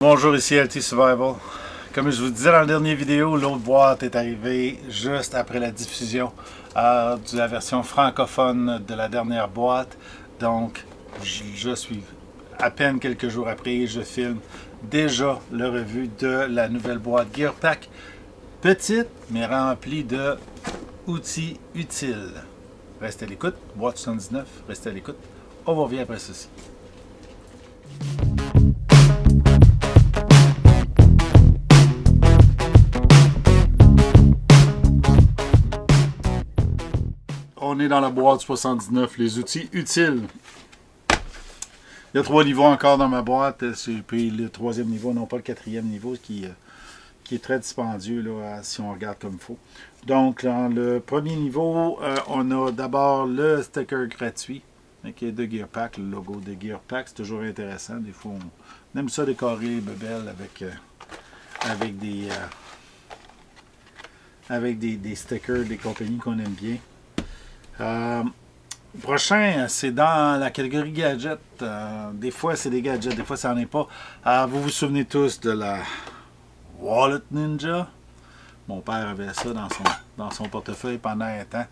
Bonjour, ici LT Survival. Comme je vous disais dans la dernière vidéo, l'autre boîte est arrivée juste après la diffusion de la version francophone de la dernière boîte. Donc, je suis à peine quelques jours après, je filme déjà le revue de la nouvelle boîte GearPack. Petite, mais remplie de outils utiles. Restez à l'écoute, boîte 79, restez à l'écoute. On vous revient après ceci. On est dans la boîte 79, les outils utiles. Il y a 3 niveaux encore dans ma boîte, puis le 3e niveau, non pas le 4e niveau, qui est très dispendieux là, si on regarde comme il faut. Donc, dans le premier niveau, on a d'abord le sticker gratuit de GearPack, le logo de GearPack. C'est toujours intéressant. Des fois, on aime ça décorer les bebelles avec des stickers des compagnies qu'on aime bien. Prochain, c'est dans la catégorie gadget. Des fois, c'est des gadgets, des fois, ça n'en est pas. Vous vous souvenez tous de la Wallet Ninja. Mon père avait ça dans son portefeuille pendant un temps.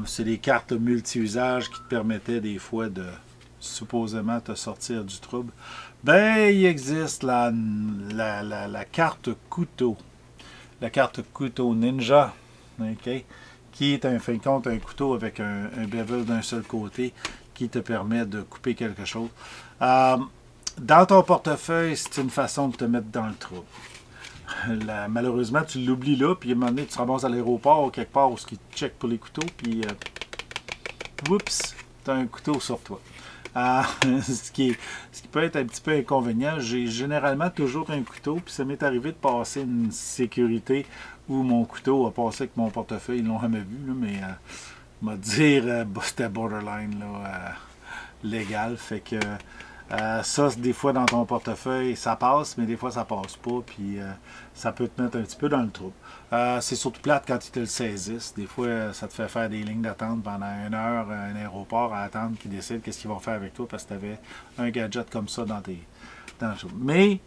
C'est des cartes multi-usages qui te permettaient des fois de supposément te sortir du trouble. Ben, il existe la carte couteau. La carte couteau Ninja. OK? Qui est en fin de compte un couteau avec un bevel d'un seul côté qui te permet de couper quelque chose. Dans ton portefeuille, c'est une façon de te mettre dans le trou. Malheureusement, tu l'oublies là, puis à un moment donné, tu te ramasses à l'aéroport ou quelque part où ils te checkent pour les couteaux, puis oups, tu as un couteau sur toi. Ce qui peut être un petit peu inconvénient. J'ai généralement toujours un couteau, puis ça m'est arrivé de passer une sécurité où mon couteau a passé avec mon portefeuille. Ils l'ont jamais vu, là, mais m'a dire c'était borderline là, légal. Fait que ça, des fois dans ton portefeuille, ça passe, mais des fois ça passe pas, puis ça peut te mettre un petit peu dans le trou. C'est surtout plate quand ils te le saisissent. Des fois, ça te fait faire des lignes d'attente pendant 1 heure à un aéroport à attendre qu'ils décident qu'est-ce qu'ils vont faire avec toi parce que tu avais un gadget comme ça dans le trou. Mais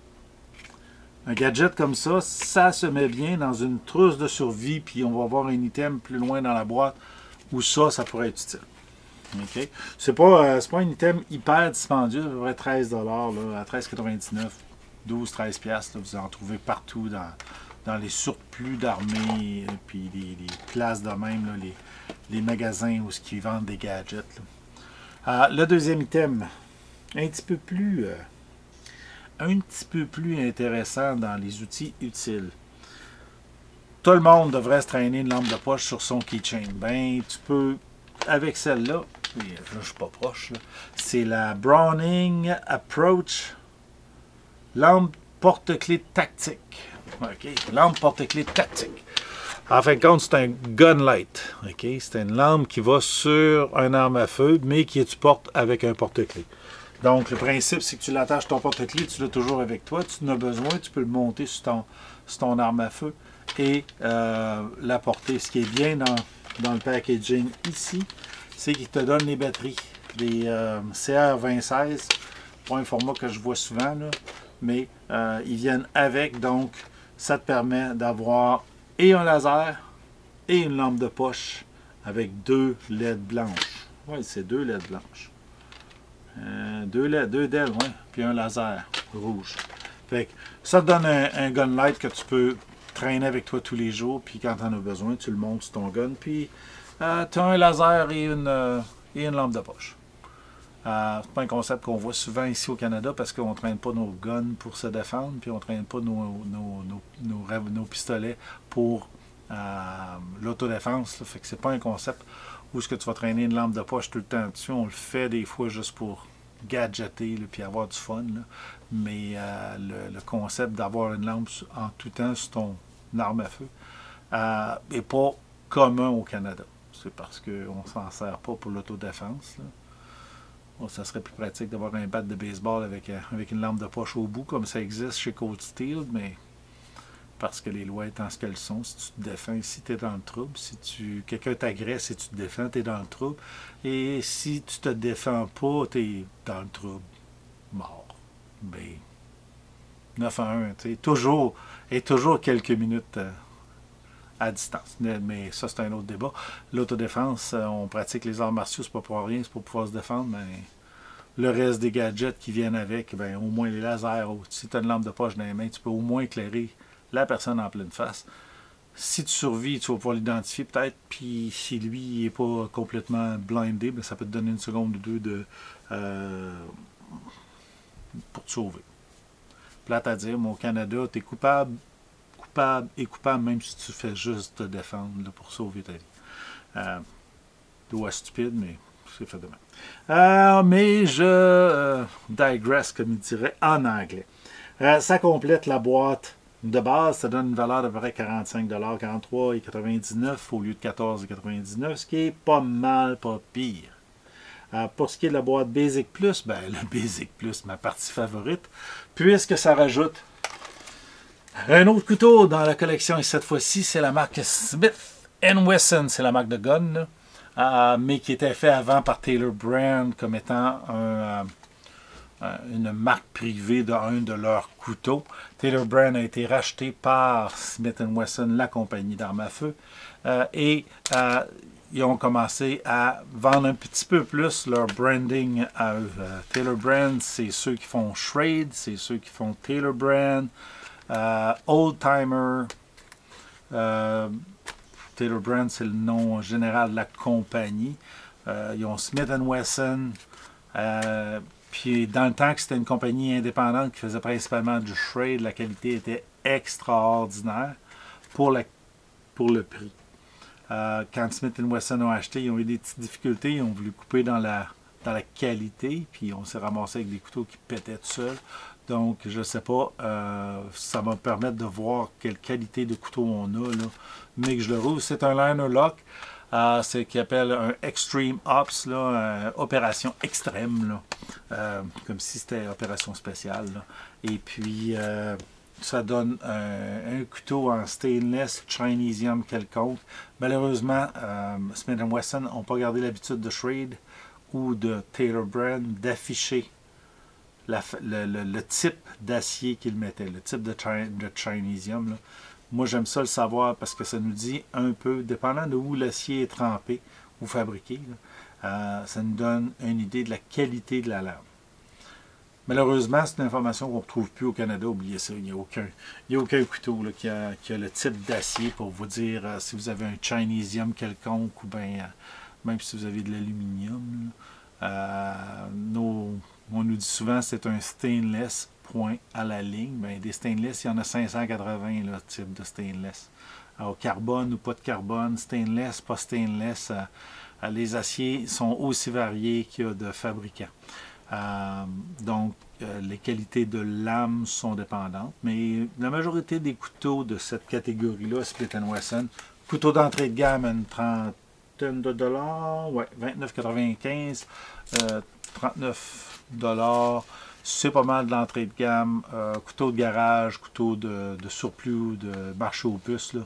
un gadget comme ça, ça se met bien dans une trousse de survie, puis on va voir un item plus loin dans la boîte où ça pourrait être utile. Okay. C'est pas un item hyper dispendieux, à peu près 13 $ là, à 13,99 12-13 $. Vous en trouvez partout dans les surplus d'armée, puis les places de même, là, les magasins où ils vendent des gadgets. Le deuxième item, un petit peu plus intéressant dans les outils utiles. Tout le monde devrait se traîner une lampe de poche sur son keychain. Ben, tu peux, avec celle-là, là, je ne suis pas proche, c'est la Browning Approach lampe porte-clés tactique. OK, lampe porte-clés tactique. En fin de compte, c'est un gun light. OK, c'est une lampe qui va sur un arme à feu, mais qui tu portes avec un porte-clés. Donc, le principe, c'est que tu l'attaches ton porte-clés, tu l'as toujours avec toi. Tu en as besoin, tu peux le monter sur ton arme à feu et la porter. Ce qui est bien dans le packaging ici, c'est qu'il te donne les batteries. Les CR2016, pas un format que je vois souvent, là, mais ils viennent avec. Donc, ça te permet d'avoir et un laser et une lampe de poche avec 2 LED blanches. Oui, c'est 2 LED blanches. 2 DEL, ouais, puis un laser rouge. Fait que ça te donne un gun light que tu peux traîner avec toi tous les jours, puis quand tu en as besoin, tu le montes sur ton gun, puis tu as un laser et une lampe de poche. C'est pas un concept qu'on voit souvent ici au Canada parce qu'on ne traîne pas nos guns pour se défendre, puis on ne traîne pas nos pistolets pour l'autodéfense. Fait que c'est pas un concept où est-ce que tu vas traîner une lampe de poche tout le temps dessus. On le fait des fois juste pour gadgeter puis avoir du fun. Là. Mais le concept d'avoir une lampe en tout temps sur ton arme à feu n'est pas commun au Canada. C'est parce qu'on ne s'en sert pas pour l'autodéfense. Bon, ça serait plus pratique d'avoir un bat de baseball avec une lampe de poche au bout, comme ça existe chez Cold Steel, mais parce que les lois étant ce qu'elles sont, si tu te défends, si tu es dans le trouble, si quelqu'un t'agresse et tu te défends, tu es dans le trouble. Et si tu te défends pas, tu es dans le trouble, mort. Mais 9-1, tu sais, toujours, et toujours quelques minutes à distance. Mais ça, c'est un autre débat. L'autodéfense, on pratique les arts martiaux, c'est pas pour rien, c'est pour pouvoir se défendre, mais le reste des gadgets qui viennent avec, ben, au moins les lasers, si tu as une lampe de poche dans les mains, tu peux au moins éclairer la personne en pleine face. Si tu survis, tu vas pouvoir l'identifier peut-être, puis si lui n'est pas complètement blindé, ben, ça peut te donner une seconde ou deux pour te sauver. Plate à dire, mais au Canada, tu es coupable même si tu fais juste te défendre là, pour sauver ta vie. Doigt stupide, mais c'est fait de même. Mais je digress, comme il dirait en anglais. Ça complète la boîte de base. Ça donne une valeur d'à peu près 45 $, 43,99 au lieu de 14,99, ce qui est pas mal, pas pire. Pour ce qui est de la boîte Basic Plus, ben le Basic Plus, ma partie favorite, puisque ça rajoute un autre couteau dans la collection, et cette fois-ci, c'est la marque Smith & Wesson, c'est la marque de gun, mais qui était fait avant par Taylor Brand comme étant une marque privée d'un de leurs couteaux. Taylor Brand a été racheté par Smith & Wesson, la compagnie d'armes à feu, et ils ont commencé à vendre un petit peu plus leur branding à eux. Taylor Brand, c'est ceux qui font Schrade, c'est ceux qui font Taylor Brand, Old Timer, Taylor Brand, c'est le nom général de la compagnie. Ils ont Smith & Wesson. Puis dans le temps que c'était une compagnie indépendante qui faisait principalement du Schrade, la qualité était extraordinaire pour le prix. Quand Smith & Wesson ont acheté, ils ont eu des petites difficultés. Ils ont voulu couper dans la qualité, puis on s'est ramassé avec des couteaux qui pétaient tout seuls. Donc, je ne sais pas, ça va me permettre de voir quelle qualité de couteau on a, là. Mais que je le roule, c'est un liner lock, c'est ce qu'il appelle un Extreme Ops, là, opération extrême, là, comme si c'était opération spéciale, là. Et puis, ça donne un couteau en stainless Chinesium quelconque. Malheureusement, Smith & Wesson n'ont pas gardé l'habitude de Schrade ou de Taylor Brand d'afficher le type d'acier qu'ils mettaient, le type de Chinesium. Là. Moi, j'aime ça le savoir parce que ça nous dit un peu, dépendant de où l'acier est trempé ou fabriqué, là, ça nous donne une idée de la qualité de la lame. Malheureusement, c'est une information qu'on ne retrouve plus au Canada. Oubliez ça, il n'y a aucun couteau là, qui a le type d'acier pour vous dire si vous avez un Chinesium quelconque ou bien même si vous avez de l'aluminium. On nous dit souvent que c'est un stainless, point à la ligne. Bien, des stainless, il y en a 580 là, types de stainless. Alors, carbone ou pas de carbone, stainless, pas stainless, les aciers sont aussi variés qu'il y a de fabricants. Donc, les qualités de lame sont dépendantes, mais la majorité des couteaux de cette catégorie-là, Smith & Wesson, couteau d'entrée de gamme à une trentaine de dollars, ouais, 29,95, 39 $, c'est pas mal de l'entrée de gamme. Couteau de garage, couteau de surplus ou de marché aux puces, là,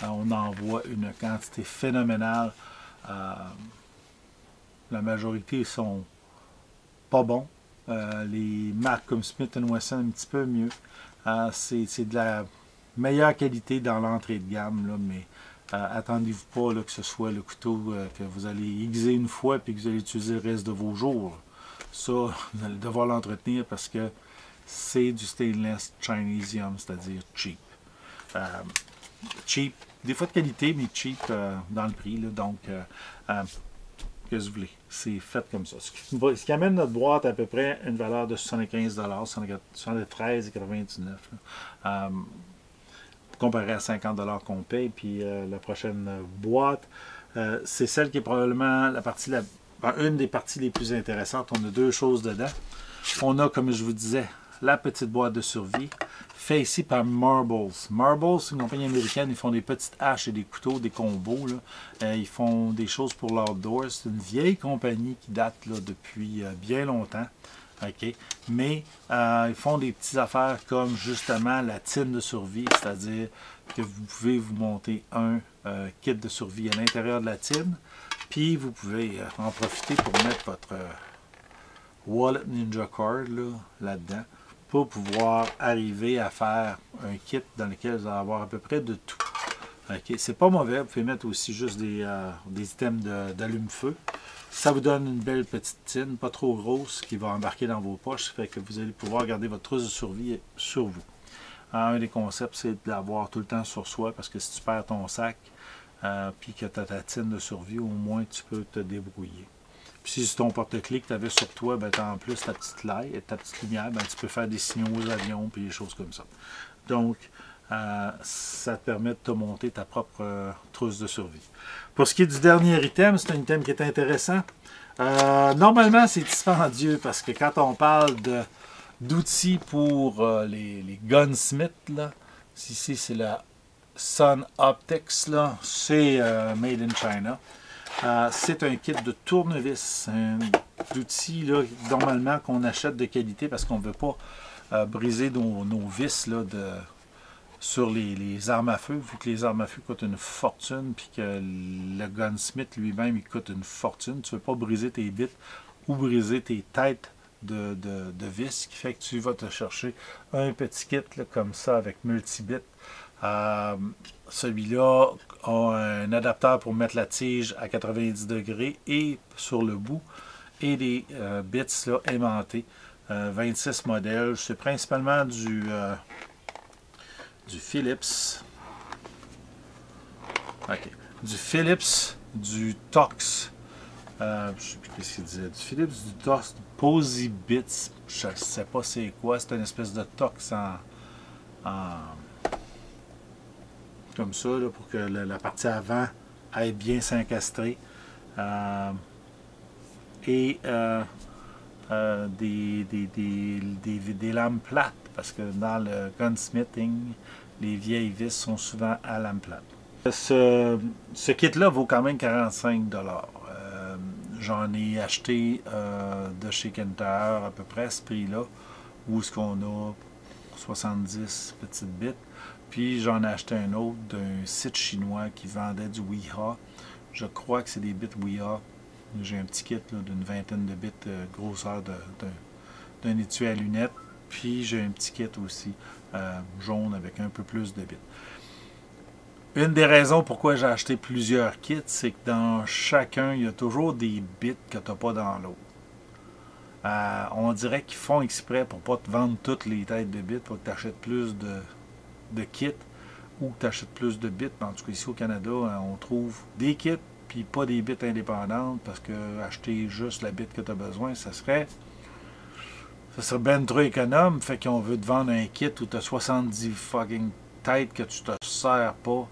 on en voit une quantité phénoménale. La majorité sont pas bons. Les marques comme Smith & Wesson un petit peu mieux. C'est de la meilleure qualité dans l'entrée de gamme, là, mais attendez-vous pas là, que ce soit le couteau que vous allez aiguiser une fois et que vous allez utiliser le reste de vos jours. Ça, vous allez devoir l'entretenir parce que c'est du stainless Chinesium, c'est-à-dire cheap. Cheap, des fois de qualité, mais cheap dans le prix. Là, donc, que vous voulez. C'est fait comme ça. Ce qui amène notre boîte à peu près une valeur de 75 $, 73,99 comparé à 50 $ qu'on paye. Puis la prochaine boîte, c'est celle qui est probablement une des parties les plus intéressantes. On a deux choses dedans. On a, comme je vous disais, la petite boîte de survie, fait ici par Marbles. Marbles, c'est une compagnie américaine. Ils font des petites haches et des couteaux, des combos. Là. Ils font des choses pour l'outdoor. C'est une vieille compagnie qui date là, depuis bien longtemps. Okay. Mais ils font des petites affaires comme justement la tine de survie, c'est-à-dire que vous pouvez vous monter un kit de survie à l'intérieur de la tine. Puis vous pouvez en profiter pour mettre votre Wallet Ninja Card là-dedans pour pouvoir arriver à faire un kit dans lequel vous allez avoir à peu près de tout. Okay. C'est pas mauvais, vous pouvez mettre aussi juste des items d'allume-feu. Ça vous donne une belle petite tine, pas trop grosse, qui va embarquer dans vos poches, ça fait que vous allez pouvoir garder votre trousse de survie sur vous. Un des concepts, c'est de l'avoir tout le temps sur soi, parce que si tu perds ton sac, puis que tu as ta tine de survie, au moins tu peux te débrouiller. Puis si c'est ton porte-clés que tu avais sur toi, ben, tu as en plus ta petite light et ta petite lumière, ben, tu peux faire des signaux aux avions, puis des choses comme ça. Donc, ça te permet de te monter ta propre trousse de survie. Pour ce qui est du dernier item, c'est un item qui est intéressant. Normalement, c'est dispendieux parce que quand on parle d'outils pour les gunsmiths, là, ici c'est la Sun Optics, c'est Made in China. C'est un kit de tournevis, d'outils normalement qu'on achète de qualité parce qu'on ne veut pas briser nos vis là, sur les armes à feu, vu que les armes à feu coûtent une fortune, puis que le gunsmith lui-même, il coûte une fortune. Tu ne veux pas briser tes bits ou briser tes têtes de vis, ce qui fait que tu vas te chercher un petit kit là, comme ça avec multibit. Celui-là a un adapteur pour mettre la tige à 90 degrés et sur le bout, et des bits là, aimantés. 26 modèles. C'est principalement du Philips. OK. Du Philips, du Tox. Je ne sais plus ce qu'il disait. Du Philips, du Tox, Posibits. Je ne sais pas c'est quoi. C'est une espèce de Tox comme ça, là, pour que la partie avant aille bien s'encastrer. Et des lames plates, parce que dans le gunsmithing, les vieilles vis sont souvent à lame plate. Ce kit-là vaut quand même 45 $. J'en ai acheté de chez Kenter à peu près à ce prix-là, où est-ce qu'on a 70 petites bits. Puis j'en ai acheté un autre d'un site chinois qui vendait du Wiha. Je crois que c'est des bits Wiha. J'ai un petit kit d'une vingtaine de bits, grosseur d'un étui à lunettes. Puis j'ai un petit kit aussi jaune avec un peu plus de bits. Une des raisons pourquoi j'ai acheté plusieurs kits, c'est que dans chacun, il y a toujours des bits que tu n'as pas dans l'autre. On dirait qu'ils font exprès pour ne pas te vendre toutes les têtes de bits, pour que tu achètes plus de kits ou que tu achètes plus de bits. En tout cas, ici au Canada, on trouve des kits puis pas des bits indépendantes, parce que acheter juste la bit que tu as besoin, ça serait ben trop économe. Fait qu'on veut te vendre un kit où tu as 70 fucking têtes que tu te sers pas,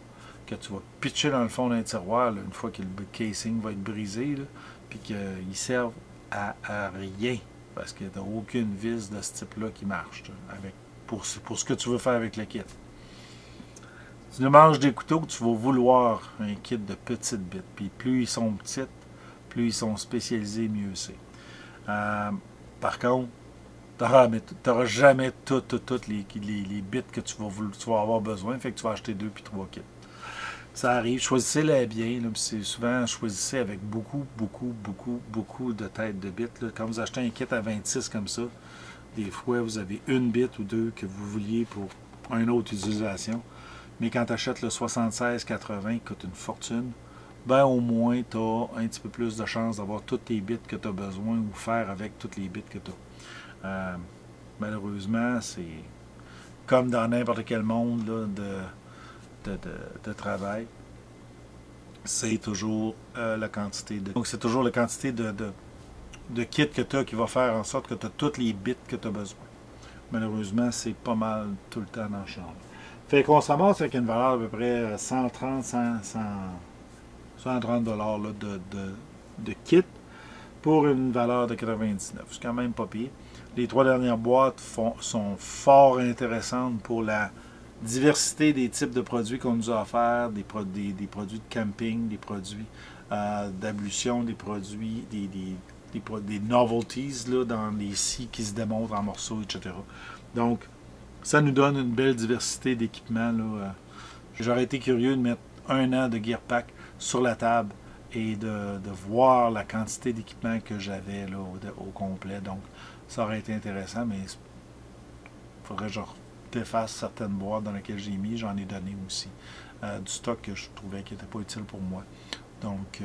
que tu vas pitcher dans le fond d'un tiroir là, une fois que le casing va être brisé, là, puis qu'ils servent à rien, parce que tu n'as aucune vis de ce type-là qui marche pour ce que tu veux faire avec le kit. Si tu manges des couteaux, tu vas vouloir un kit de petites bits. Puis plus ils sont petites, plus ils sont spécialisés, mieux c'est. Par contre, tu n'auras jamais toutes les bits que tu vas avoir besoin. Fait que tu vas acheter 2 puis 3 kits. Ça arrive. Choisissez-les bien. C'est souvent, choisissez avec beaucoup de têtes de bits. Là. Quand vous achetez un kit à 26 comme ça, des fois, vous avez une bit ou deux que vous vouliez pour une autre utilisation. Mais quand tu achètes le 76-80 qui coûte une fortune, ben au moins tu as un petit peu plus de chance d'avoir toutes les bits que tu as besoin ou faire avec toutes les bits que tu as. Malheureusement, c'est comme dans n'importe quel monde là, de travail. C'est toujours la quantité de. Donc c'est toujours la quantité de kits que tu as qui va faire en sorte que tu as toutes les bits que tu as besoin. Malheureusement, c'est pas mal tout le temps dans la chambre. Fait qu'on se ramasse avec une valeur à peu près 130 $ là, de kit pour une valeur de 99. C'est quand même pas pire. Les 3 dernières boîtes sont fort intéressantes pour la diversité des types de produits qu'on nous a offerts, des produits de camping, des produits d'ablution, des produits, des novelties là, dans les scies qui se démontrent en morceaux, etc. Donc, ça nous donne une belle diversité d'équipements. J'aurais été curieux de mettre 1 an de Gear Pack sur la table et de voir la quantité d'équipements que j'avais au complet. Donc, ça aurait été intéressant, mais faudrait que je défasse certaines boîtes dans lesquelles j'ai mis. J'en ai donné aussi du stock que je trouvais qui n'était pas utile pour moi. Donc,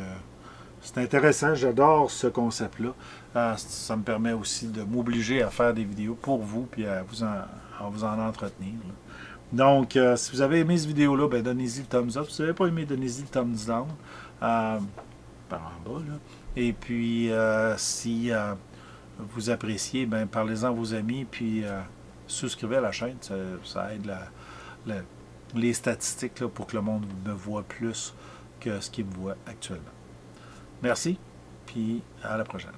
c'est intéressant. J'adore ce concept-là. Ça me permet aussi de m'obliger à faire des vidéos pour vous puis à vous en entretenir. Là. Donc, si vous avez aimé cette vidéo-là, ben, donnez-y le thumbs up. Si vous n'avez pas aimé, donnez-y le thumbs down. Par en bas, là. Et puis, si vous appréciez, ben, parlez-en à vos amis, puis souscrivez à la chaîne. Ça aide les statistiques là, pour que le monde me voit plus que ce qu'il me voit actuellement. Merci, puis à la prochaine.